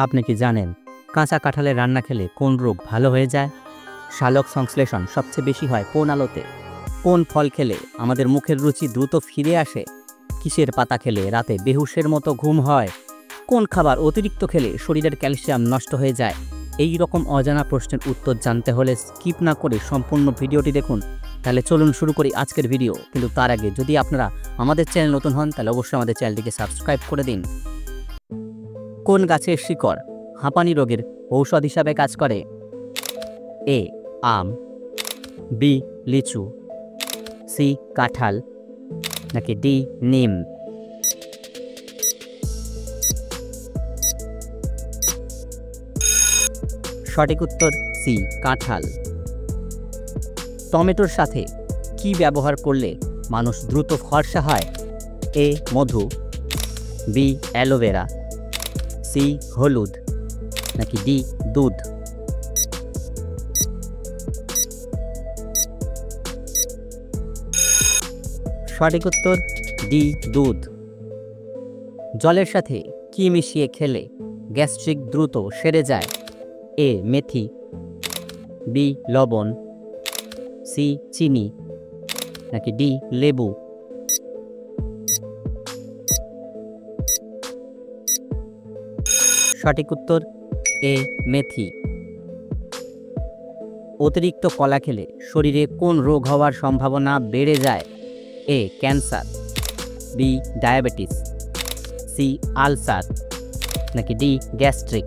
আপনি কি জানেন কাঁচা কাঁঠালের রান্না খেলে কোন রোগ ভালো হয়ে যায়? সালোক সংশ্লেষণ সবচেয়ে বেশি হয় কোন আলোতে? কোন ফল খেলে আমাদের মুখের রুচি দ্রুত ফিরে আসে? কিসের পাতা খেলে রাতে বেহুশের মতো ঘুম হয়? কোন খাবার অতিরিক্ত খেলে শরীরের ক্যালসিয়াম নষ্ট হয়ে যায়? এই রকম অজানা প্রশ্নের উত্তর জানতে হলে স্কিপ না করে সম্পূর্ণ ভিডিওটি দেখুন। তাহলে চলুন শুরু করি আজকের ভিডিও। কিন্তু তার আগে যদি আপনারা আমাদের চ্যানেল নতুন হন তাহলে অবশ্যই আমাদের চ্যানেলটিকে সাবস্ক্রাইব করে দিন। কোন গাছের শিকড় হাঁপানি রোগের ঔষধ হিসাবে কাজ করে? এ আম, বি লিচু, সি কাঁঠাল, নাকি ডি নিম? সঠিক উত্তর সি কাঁঠাল। টমেটোর সাথে কি ব্যবহার করলে মানুষ দ্রুত ফর্সা হয়? এ মধু, বি অ্যালোভেরা, সি হলুদ, নাকি ডি দুধ? সঠিক উত্তর ডি দুধ। জলের সাথে কি মিশিয়ে খেলে গ্যাস্ট্রিক দ্রুত সেরে যায়? এ মেথি, বি লবণ, সি চিনি, নাকি ডি লেবু? সঠিক উত্তর এ মেথি। অতিরিক্ত কলা খেলে শরীরে কোন রোগ হওয়ার সম্ভাবনা বেড়ে যায়? A cancer, B diabetes, C ulcer, নাকি ডি গ্যাস্ট্রিক?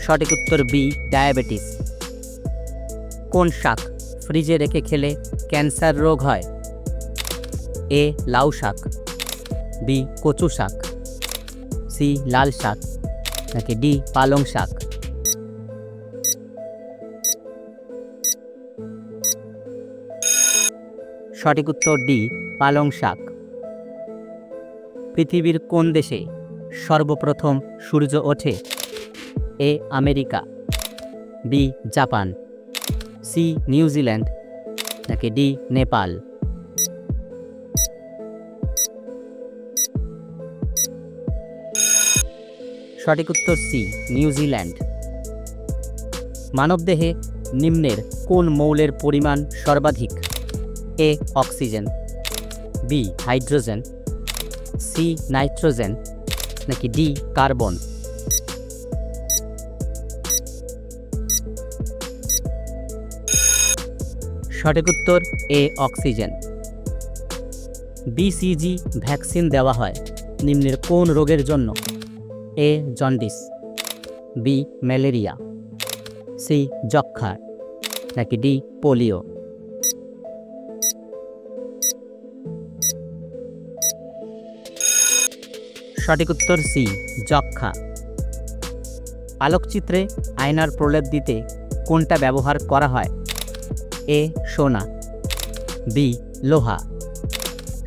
সঠিক উত্তর বি ডায়াবেটিস। কোন শাক ফ্রিজে রেখে খেলে ক্যান্সার রোগ হয়? এ লাউ শাক, বি কচু শাক, সি লাল শাক, নাকি ডি পালং শাক? সঠিক উত্তর ডি পালং শাক। পৃথিবীর কোন দেশে সর্বপ্রথম সূর্য ওঠে? A America, B Japan, C New Zealand, নাকি ডি নেপাল? সঠিক উত্তর সি নিউজিল্যান্ড। মানবদেহে নিম্নের কোন মৌলের পরিমাণ সর্বাধিক? A oxygen, B hydrogen, C nitrogen, নাকি ডি কার্বন? সঠিক উত্তর এ অক্সিজেন। বিসিজি ভ্যাকসিন দেওয়া হয় নিম্নের কোন রোগের জন্য? A jaundice, B malaria, C যক্ষ্মা, নাকি ডি পোলিও? সঠিক উত্তর সি যক্ষ্মা। আলোকচিত্রে আয়নার প্রলেপ দিতে কোনটা ব্যবহার করা হয়? এ সোনা, বি লোহা,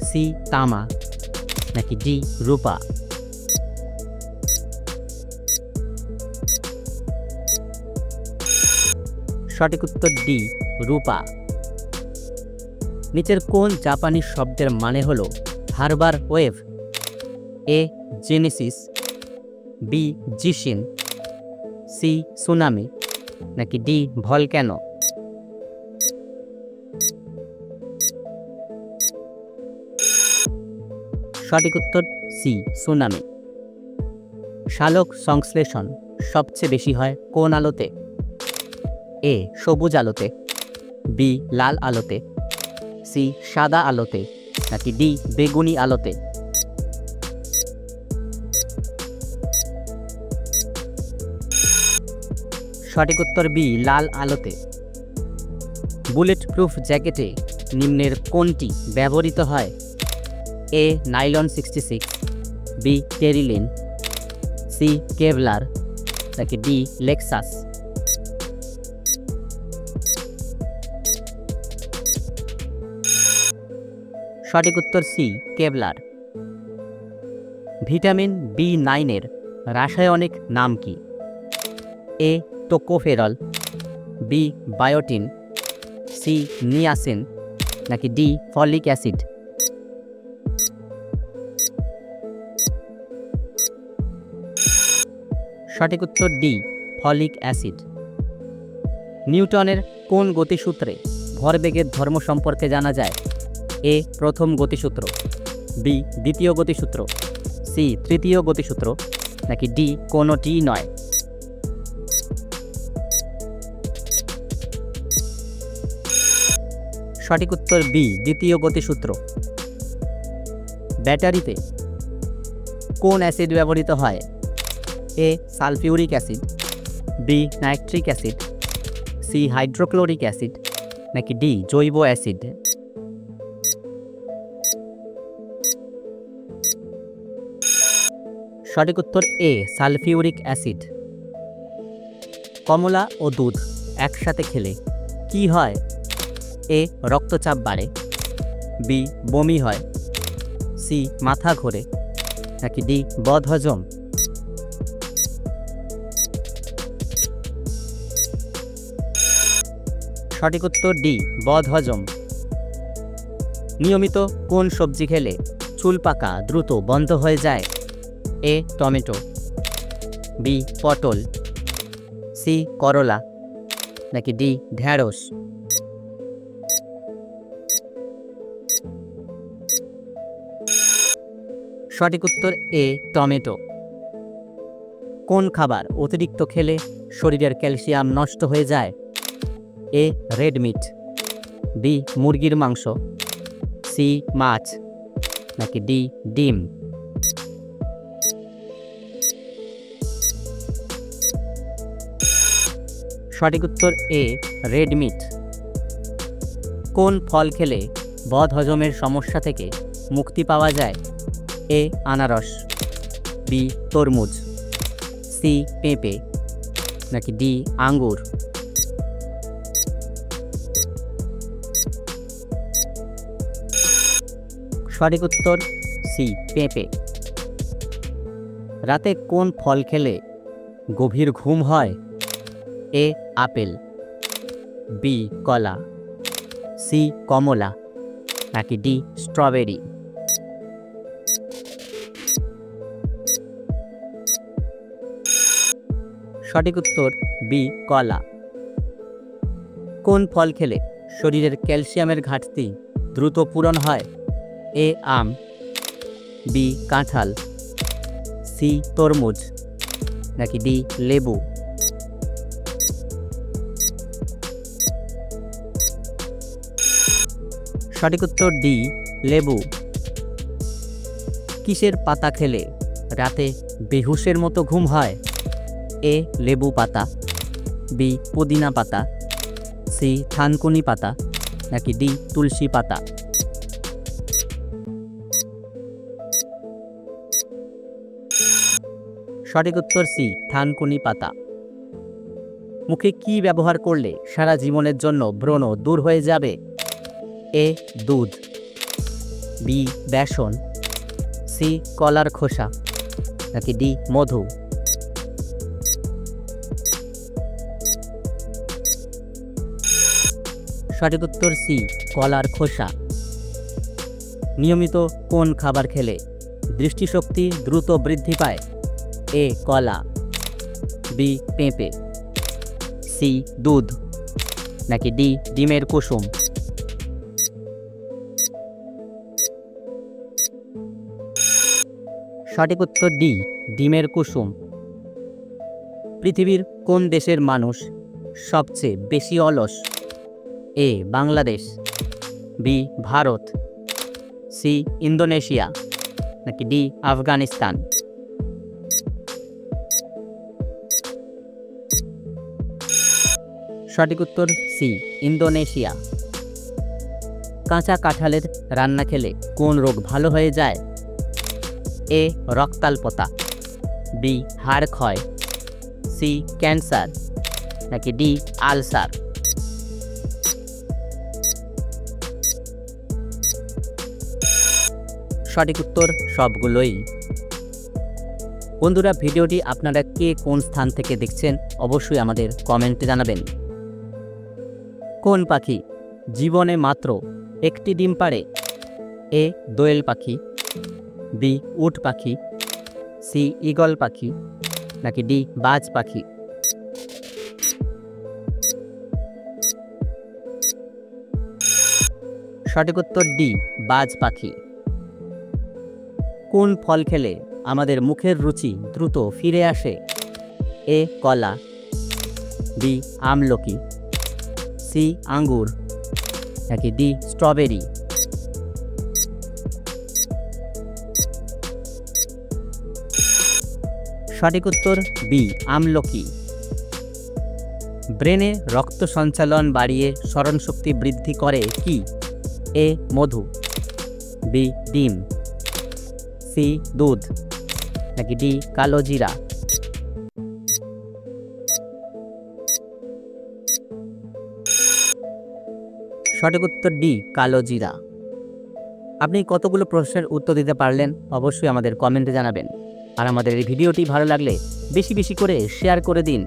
সি তামা, নাকি ডি রূপা? সঠিক উত্তর ডি রূপা। নিচের কোন জাপানি শব্দের মানে হলো হারবার ওয়েভ? এ জেনেসিস, বি জিশিন, সি সুনামি, নাকি ডি ভলক্যানো? সঠিক উত্তর সি সুনামি। সালোক সংশ্লেষণ সবচেয়ে বেশি হয় কোন আলোতে? এ সবুজ আলোতে, বি লাল আলোতে, সি সাদা আলোতে, নাকি ডি বেগুনি আলোতে? সঠিক উত্তর বি লাল আলোতে। বুলেট প্রুফ জ্যাকেটে নিম্নের কোনটি ব্যবহৃত হয়? A nylon 66, B terylene, C Kevlar, নাকি ডি লেক্সাস? সঠিক উত্তর সি কেভলার। ভিটামিন B9 এর রাসায়নিক নাম কি? A tocopherol, B biotin, C niacin, নাকি ডি ফলিক অ্যাসিড? সঠিক উত্তর ডি, ফলিক অ্যাসিড। নিউটনের কোন গতিসূত্রে ভরবেগের ধর্ম সম্পর্কে জানা যায়? এ প্রথম গতিসূত্র, বি দ্বিতীয় গতিসূত্র, সি তৃতীয় গতিসূত্র, নাকি ডি কোনোটি নয়? সঠিক উত্তর বি, দ্বিতীয় গতিসূত্র। ব্যাটারিতে কোন অ্যাসিড ব্যবহৃত হয়? A sulphuric acid, B nitric acid, C hydrochloric acid, নাকি ডি জৈব অ্যাসিড? সঠিক উত্তর এ সালফিউরিক অ্যাসিড। কমলা ও দুধ একসাথে খেলে কি হয়? এ রক্তচাপ বাড়ে, বি বমি হয়, সি মাথা ঘোরে, নাকি ডি বদহজম? সঠিক উত্তর ডি বদহজম। নিয়মিত কোন সবজি খেলে চুল পাকা দ্রুত বন্ধ হয়ে যায়? এ টমেটো, বি পটল, সি করলা, নাকি ডি ঢেঁড়স? সঠিক উত্তর এ টমেটো। কোন খাবার অতিরিক্ত খেলে শরীরের ক্যালসিয়াম নষ্ট হয়ে যায়? এ রেড মিট, বি মুরগির মাংস, সি মাছ, নাকি ডি ডিম? সঠিক উত্তর এ রেড মিট। কোন ফল খেলে বদহজমের সমস্যা থেকে মুক্তি পাওয়া যায়? এ আনারস, বি তরমুজ, সি পেঁপে, নাকি ডি আঙ্গুর? সঠিক উত্তর সি পেঁপে। রাতে কোন ফল খেলে গভীর ঘুম হয়? এ আপেল, বি কলা, সি কমলা, নাকি ডি স্ট্রবেরি? সঠিক উত্তর বি কলা। কোন ফল খেলে শরীরের ক্যালসিয়ামের ঘাটতি দ্রুত পূরণ হয়? এ আম, বি কাঁঠাল, সি তরমুজ, নাকি ডি লেবু? সঠিক উত্তর ডি লেবু। কিসের পাতা খেলে রাতে বেহুশের মতো ঘুম হয়? এ লেবু পাতা, বি পুদিনা পাতা, সি থানকুনি পাতা, নাকি ডি তুলসী পাতা? সঠিক উত্তর সি থানকুনি পাতা। মুখে কি ব্যবহার করলে সারা জীবনের জন্য ব্রণ দূর হয়ে যাবে? এ দুধ, বি বেসন, সি কলার খোসা, নাকি ডি মধু? সঠিক উত্তর সি কলার খোসা। নিয়মিত কোন খাবার খেলে দৃষ্টিশক্তি দ্রুত বৃদ্ধি পায়? এ কলা, বি পেঁপে, সি দুধ, নাকি ডি ডিমের কুসুম? সঠিক উত্তর ডি ডিমের কুসুম। পৃথিবীর কোন দেশের মানুষ সবচেয়ে বেশি অলস? A Bangladesh, B Bharat, C Indonesia, নাকি ডি আফগানিস্তান? সঠিক উত্তর সি ইন্দোনেশিয়া। কাঁচা কাঁঠালের রান্না খেলে কোন রোগ ভালো হয়ে যায়? এ রক্তাল্পতা, বি হাড় ক্ষয়, সি ক্যান্সার, নাকি ডি আলসার? সঠিক উত্তর সবগুলোই। বন্ধুরা, ভিডিওটি আপনারা কে কোন স্থান থেকে দেখছেন অবশ্যই আমাদের কমেন্টে জানাবেন। কোন পাখি জীবনে মাত্র একটি ডিম পাড়ে? এ দোয়েল পাখি, বি উট পাখি, সি ঈগল পাখি, নাকি ডি বাজ পাখি? সঠিক উত্তর ডি বাজ পাখি। কোন ফল খেলে আমাদের মুখের রুচি দ্রুত ফিরে আসে? এ কলা, বি আমলকি, সি আঙ্গুর, নাকি ডি স্ট্রবেরি? সঠিক উত্তর বি আমলকি। ব্রেনে রক্ত সঞ্চালন বাড়িয়ে স্মরণশক্তি বৃদ্ধি করে কি? এ মধু, বি ডিম, সি দুধ, নাকি ডি কালো জিরা? সঠিক উত্তর ডি কালো জিরা। আপনি কতগুলো প্রশ্নের উত্তর দিতে পারলেন অবশ্যই আমাদের কমেন্টে জানাবেন। আর আমাদের এই ভিডিওটি ভালো লাগলে বেশি বেশি করে শেয়ার করে দিন।